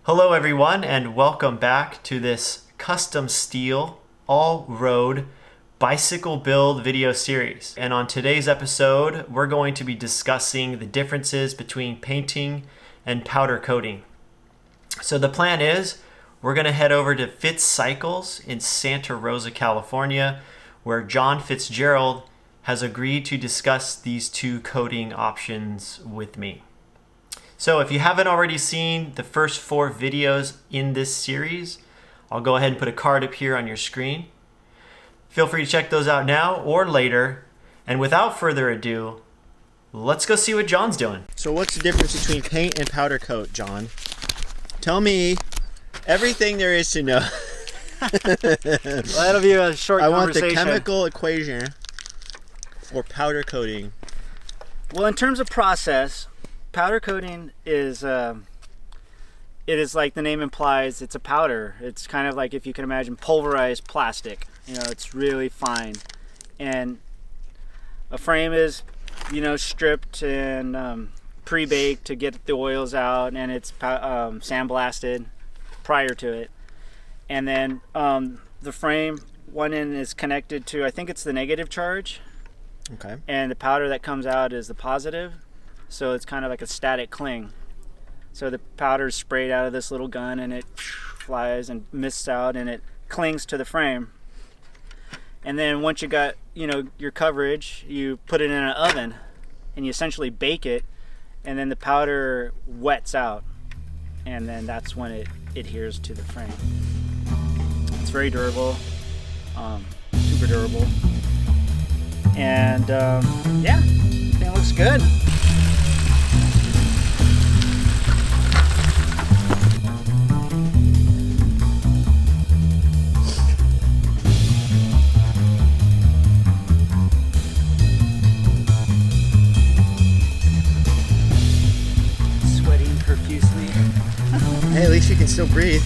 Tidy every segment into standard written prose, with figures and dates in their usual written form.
Hello everyone and welcome back to this custom steel all-road bicycle build video series. And on today's episode, we're going to be discussing the differences between painting and powder coating. So the plan is we're going to head over to Fitz Cycles in Santa Rosa, California, where John Fitzgerald has agreed to discuss these two coating options with me. So if you haven't already seen the first 4 videos in this series, I'll go ahead and put a card up here on your screen. Feel free to check those out now or later. And without further ado, let's go see what John's doing. So what's the difference between paint and powder coat, John? Tell me everything there is to know. Well, that'll be a short conversation. I want the chemical equation for powder coating. Well, in terms of process, powder coating is, it is like the name implies, it's a powder. It's kind of like if you can imagine pulverized plastic. You know, it's really fine. And a frame is, stripped and pre-baked to get the oils out, and it's sandblasted prior to it. And then the frame, one end is connected to, I think it's the negative charge. Okay. And the powder that comes out is the positive. So it's kind of like a static cling. So the powder is sprayed out of this little gun and it flies and mists out and it clings to the frame. And then once you got, your coverage, you put it in an oven and you essentially bake it, and then the powder wets out, and then that's when it adheres to the frame. It's very durable, super durable. And yeah, it looks good. Hey, at least you can still breathe.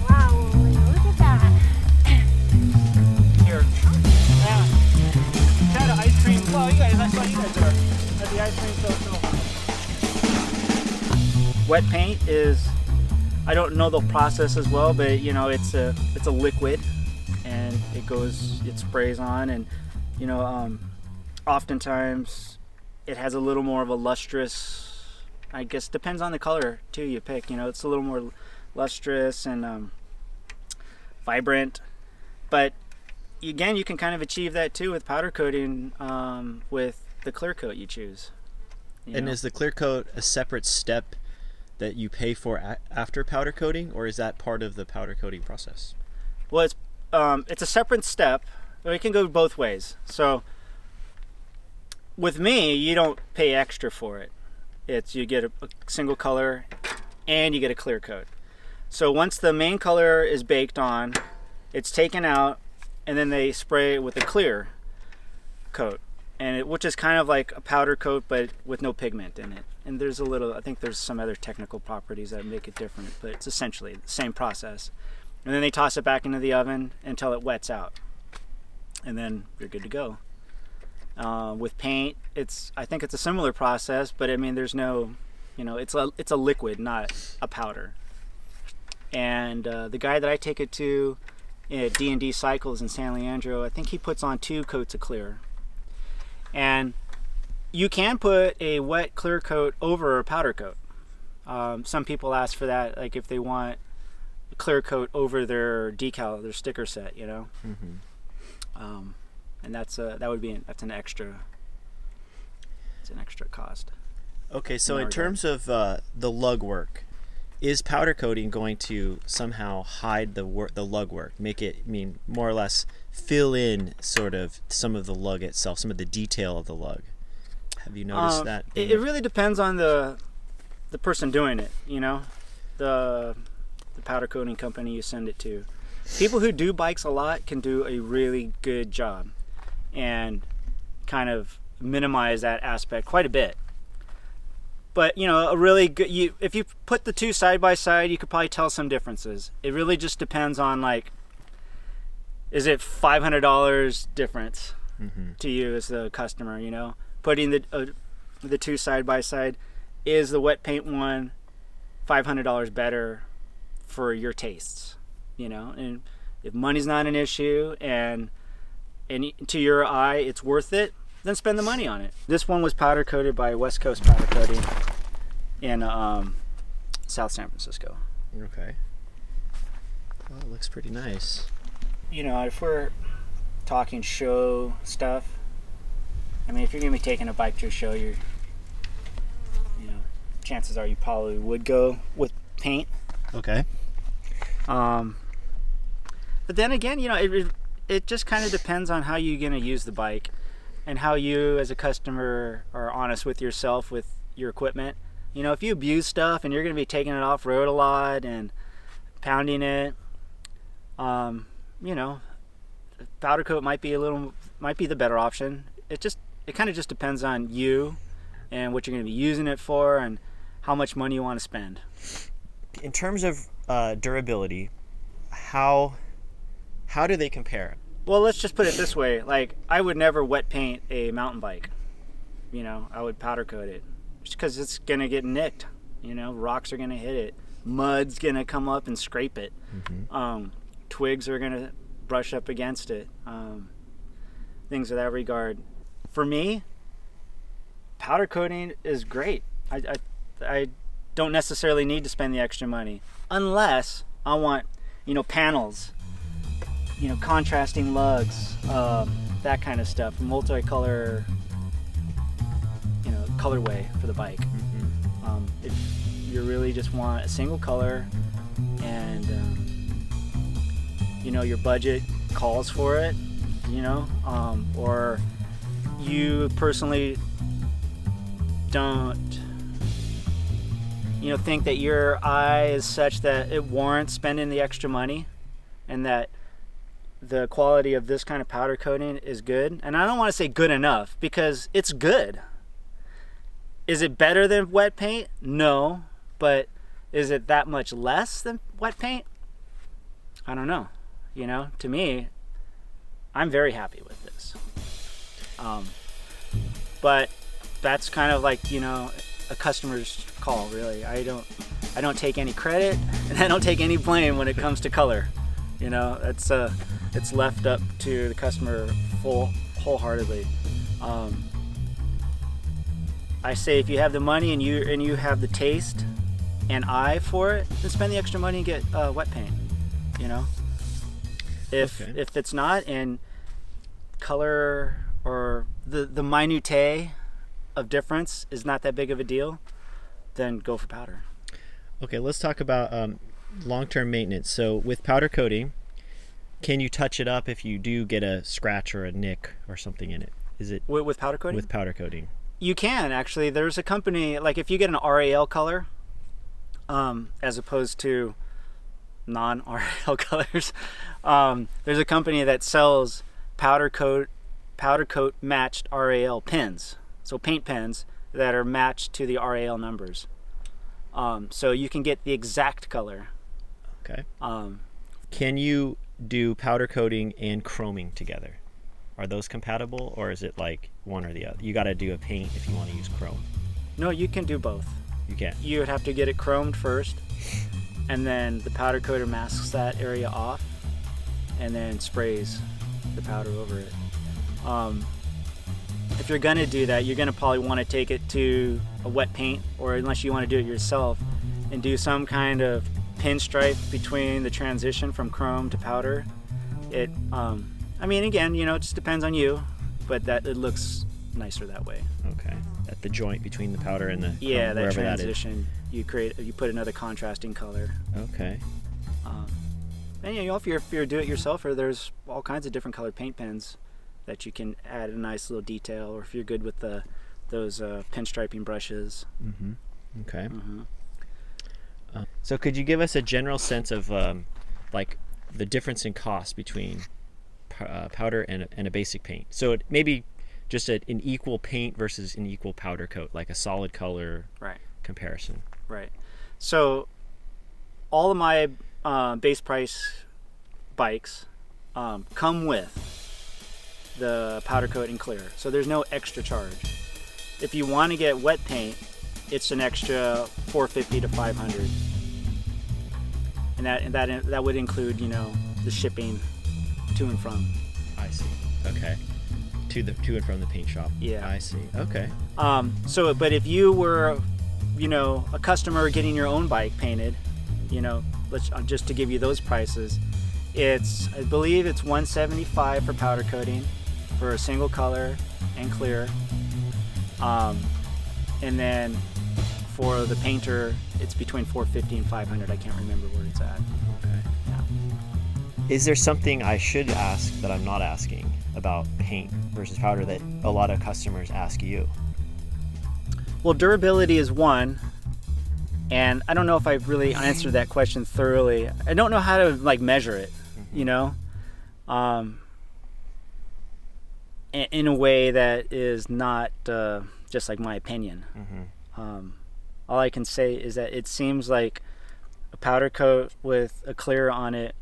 Wow, look at that. Here. Yeah. Kind of ice cream. Well, that's what you guys are. At the ice cream social. Wet paint is, I don't know the process as well, but it's a liquid, and it sprays on, and oftentimes it has a little more of a lustrous, I guess depends on the color too you pick. It's a little more lustrous and vibrant, but again, you can kind of achieve that too with powder coating with the clear coat you choose. And is the clear coat a separate step that you pay for after powder coating, or is that part of the powder coating process? Well, it's a separate step. It can go both ways. So with me, you don't pay extra for it. You get a single color and you get a clear coat. So once the main color is baked on, it's taken out, and then they spray it with a clear coat, which is kind of like a powder coat but with no pigment in it. And I think there's some other technical properties that make it different, but it's essentially the same process. And then they toss it back into the oven until it wets out, and then you're good to go. With paint, I think it's a similar process, but I mean, there's no, it's a liquid, not a powder. And the guy that I take it to at D&D Cycles in San Leandro, I think he puts on 2 coats of clear. And you can put a wet clear coat over a powder coat. Some people ask for that, like if they want a clear coat over their decal, their sticker set, Mm-hmm. And that's an extra. It's an extra cost. Okay, so in terms of the lug work, is powder coating going to somehow hide the lug work, make it, more or less fill in sort of some of the lug itself, some of the detail of the lug? Have you noticed that? It really depends on the person doing it, the powder coating company you send it to. People who do bikes a lot can do a really good job and kind of minimize that aspect quite a bit. But a really good, if you put the two side by side, you could probably tell some differences. It really just depends on like is it $500 difference to you as the customer? You know, putting the two side by side, is the wet paint one $500 better for your tastes? You know, and if money's not an issue and to your eye it's worth it, then spend the money on it. This one was powder coated by West Coast Powder Coating in South San Francisco. Okay. Well, it looks pretty nice. You know, if we're talking show stuff, I mean, if you're gonna be taking a bike to a show, you know, chances are you probably would go with paint. Okay. But then again, you know, it just kind of depends on how you're gonna use the bike and how you as a customer are honest with yourself with your equipment. You know, if you abuse stuff and you're gonna be taking it off road a lot and pounding it, you know, powder coat might be the better option. It kind of just depends on you and what you're going to be using it for and how much money you want to spend. In terms of durability, how do they compare? Well, let's just put it this way. Like, I would never wet paint a mountain bike. You know, I would powder coat it just because it's going to get nicked. You know, rocks are going to hit it. Mud's going to come up and scrape it. Twigs are going to brush up against it. Things of that regard. For me, powder coating is great. I don't necessarily need to spend the extra money unless I want, you know, panels, you know, contrasting lugs, that kind of stuff, multicolor, you know, colorway for the bike. If you really just want a single color and you know, your budget calls for it, you know, or you personally don't, you know, think that your eye is such that it warrants spending the extra money and that the quality of this kind of powder coating is good. And I don't want to say good enough because it's good. Is it better than wet paint? No. But is it that much less than wet paint? I don't know. You know, to me, I'm very happy with this. But that's kind of like, you know, a customer's call, really. I don't take any credit and I don't take any blame when it comes to color. You know, it's left up to the customer wholeheartedly. I say if you have the money and you have the taste and eye for it, then spend the extra money and get wet paint. You know, if it's not, and color or the minutiae of difference is not that big of a deal, then go for powder. Okay, let's talk about long-term maintenance. So with powder coating, can you touch it up if you do get a scratch or a nick or something in it? Is it with powder coating? With powder coating. You can actually. There's a company, like if you get an RAL color, as opposed to non-RAL colors, there's a company that sells powder coat matched RAL pins. So paint pens that are matched to the RAL numbers. So you can get the exact color. Okay. Can you do powder coating and chroming together? Are those compatible, or is it like one or the other? You got to do a paint if you want to use chrome. No, you can do both. You can. You would have to get it chromed first, and then the powder coater masks that area off, and then sprays the powder over it. If you're gonna do that, you're gonna probably want to take it to a wet paint, or unless you want to do it yourself, and do some kind of pinstripe between the transition from chrome to powder. I mean, again, you know, it just depends on you, but that it looks nicer that way. Okay. At the joint between the powder and the yeah, chrome, that transition, you put another contrasting color. Okay. And you know, if you're do-it-yourselfer, there's all kinds of different colored paint pens that you can add a nice little detail, or if you're good with those pinstriping brushes. Mm-hmm. Okay. Mm-hmm. So could you give us a general sense of like the difference in cost between powder and a basic paint? So it maybe just an equal paint versus an equal powder coat, like a solid color comparison. Right. So all of my base price bikes, come with the powder coat and clear. So there's no extra charge. If you want to get wet paint, it's an extra $450 to $500. And that would include, the shipping to and from. I see. Okay. To and from the paint shop. Yeah. I see. Okay. But if you were, a customer getting your own bike painted, just to give you those prices, I believe it's $175 for powder coating for a single color and clear. And then for the painter, it's between $450 and $500. I can't remember where it's at. Okay. Yeah. Is there something I should ask that I'm not asking about paint versus powder that a lot of customers ask you? Well, durability is one, and I don't know if I've really answered that question thoroughly. I don't know how to measure it, in a way that is not just like my opinion. All I can say is that it seems like a powder coat with a clear on it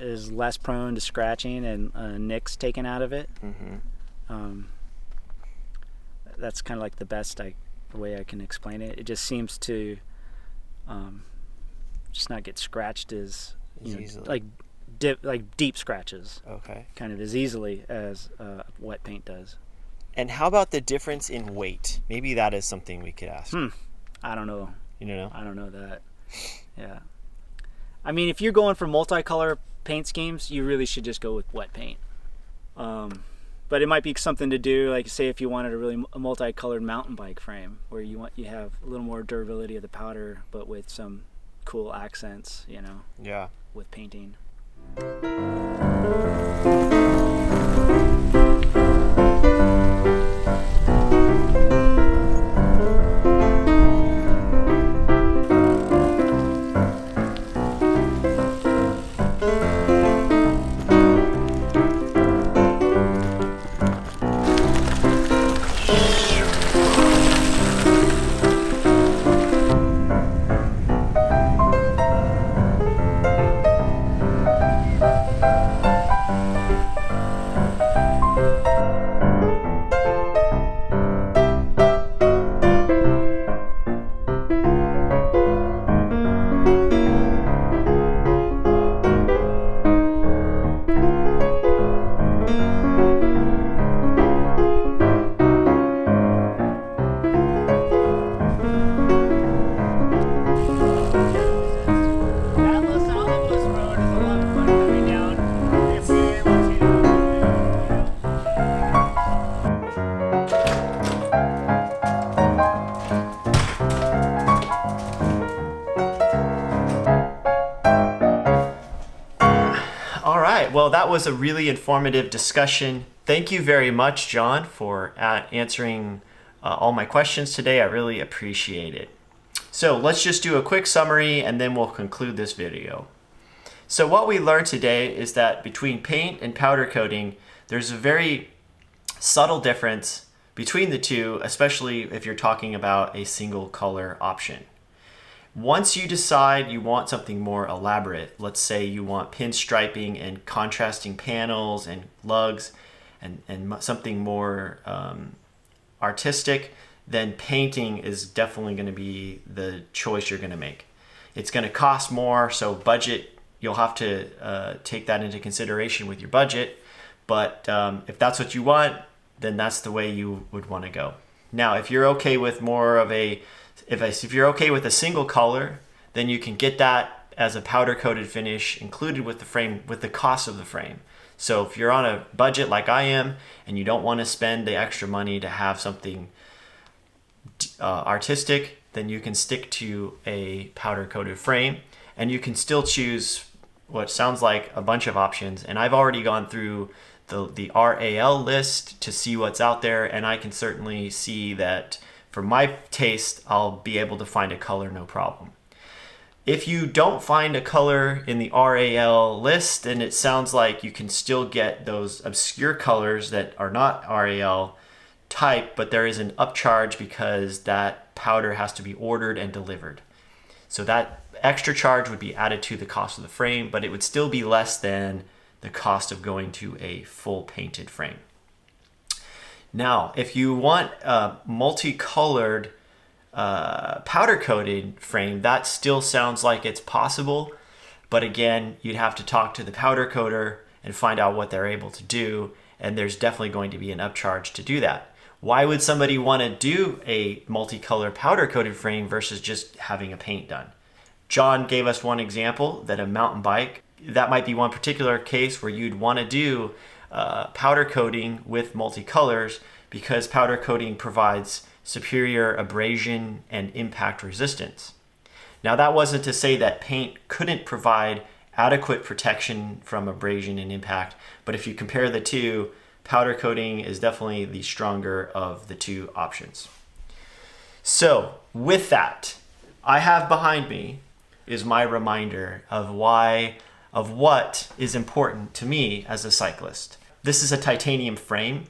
is less prone to scratching and nicks taken out of it. That's kind of like the best way I can explain it. It just seems to just not get scratched as like deep scratches. Okay. Kind of as easily as wet paint does. And how about the difference in weight? Maybe that is something we could ask. I don't know. You don't know? I don't know that. Yeah. I mean, if you're going for multicolor paint schemes, you really should just go with wet paint. But it might be something to do, like say if you wanted a multicolored mountain bike frame, where you have a little more durability of the powder, but with some cool accents, Yeah. with painting. Well, that was a really informative discussion. Thank you very much, John, for answering all my questions today. I really appreciate it. So let's just do a quick summary and then we'll conclude this video. So what we learned today is that between paint and powder coating, there's a very subtle difference between the two, especially if you're talking about a single color option. Once you decide you want something more elaborate, let's say you want pinstriping and contrasting panels and lugs and something more artistic, then painting is definitely going to be the choice you're going to make. It's going to cost more, so budget, you'll have to take that into consideration with your budget. But if that's what you want, then that's the way you would want to go. Now, if you're okay with more of a if you're okay with a single color, then you can get that as a powder coated finish included with the frame, with the cost of the frame. So if you're on a budget like I am and you don't want to spend the extra money to have something artistic, then you can stick to a powder coated frame and you can still choose what sounds like a bunch of options. And I've already gone through the RAL list to see what's out there, and I can certainly see that for my taste, I'll be able to find a color no problem. If you don't find a color in the RAL list, then it sounds like you can still get those obscure colors that are not RAL type, but there is an upcharge because that powder has to be ordered and delivered. So that extra charge would be added to the cost of the frame, but it would still be less than the cost of going to a full painted frame. Now, if you want a multicolored powder coated frame, that still sounds like it's possible, but again, you'd have to talk to the powder coater and find out what they're able to do, and there's definitely going to be an upcharge to do that. Why would somebody want to do a multicolor powder coated frame versus just having a paint done? John gave us one example that a mountain bike, that might be one particular case where you'd want to do powder coating with multicolors, because powder coating provides superior abrasion and impact resistance. Now, that wasn't to say that paint couldn't provide adequate protection from abrasion and impact, but if you compare the two, powder coating is definitely the stronger of the two options. So with that, I have behind me is my reminder of what is important to me as a cyclist. This is a titanium frame,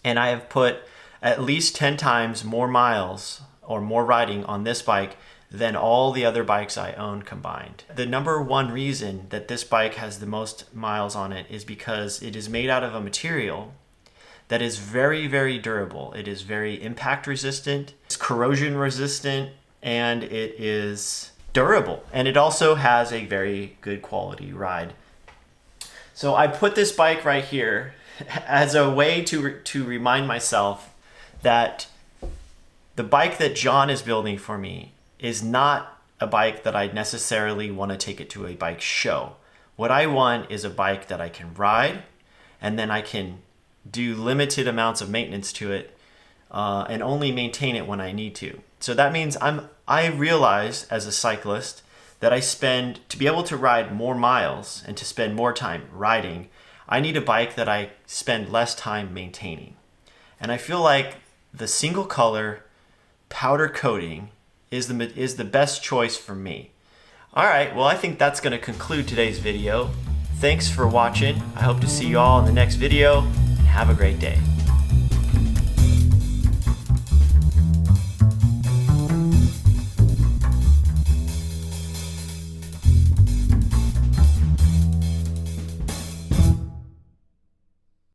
and I have put at least 10 times more miles or more riding on this bike than all the other bikes I own combined. The number one reason that this bike has the most miles on it is because it is made out of a material that is very, very durable. It is very impact resistant, it's corrosion resistant, and it is durable. And it also has a very good quality ride. So I put this bike right here as a way to remind myself that the bike that John is building for me is not a bike that I necessarily want to take it to a bike show. What I want is a bike that I can ride, and then I can do limited amounts of maintenance to it and only maintain it when I need to. So that means I realize as a cyclist that to be able to ride more miles and to spend more time riding, I need a bike that I spend less time maintaining. And I feel like the single color powder coating is the best choice for me. All right, well, I think that's going to conclude today's video. Thanks for watching. I hope to see you all in the next video, and have a great day.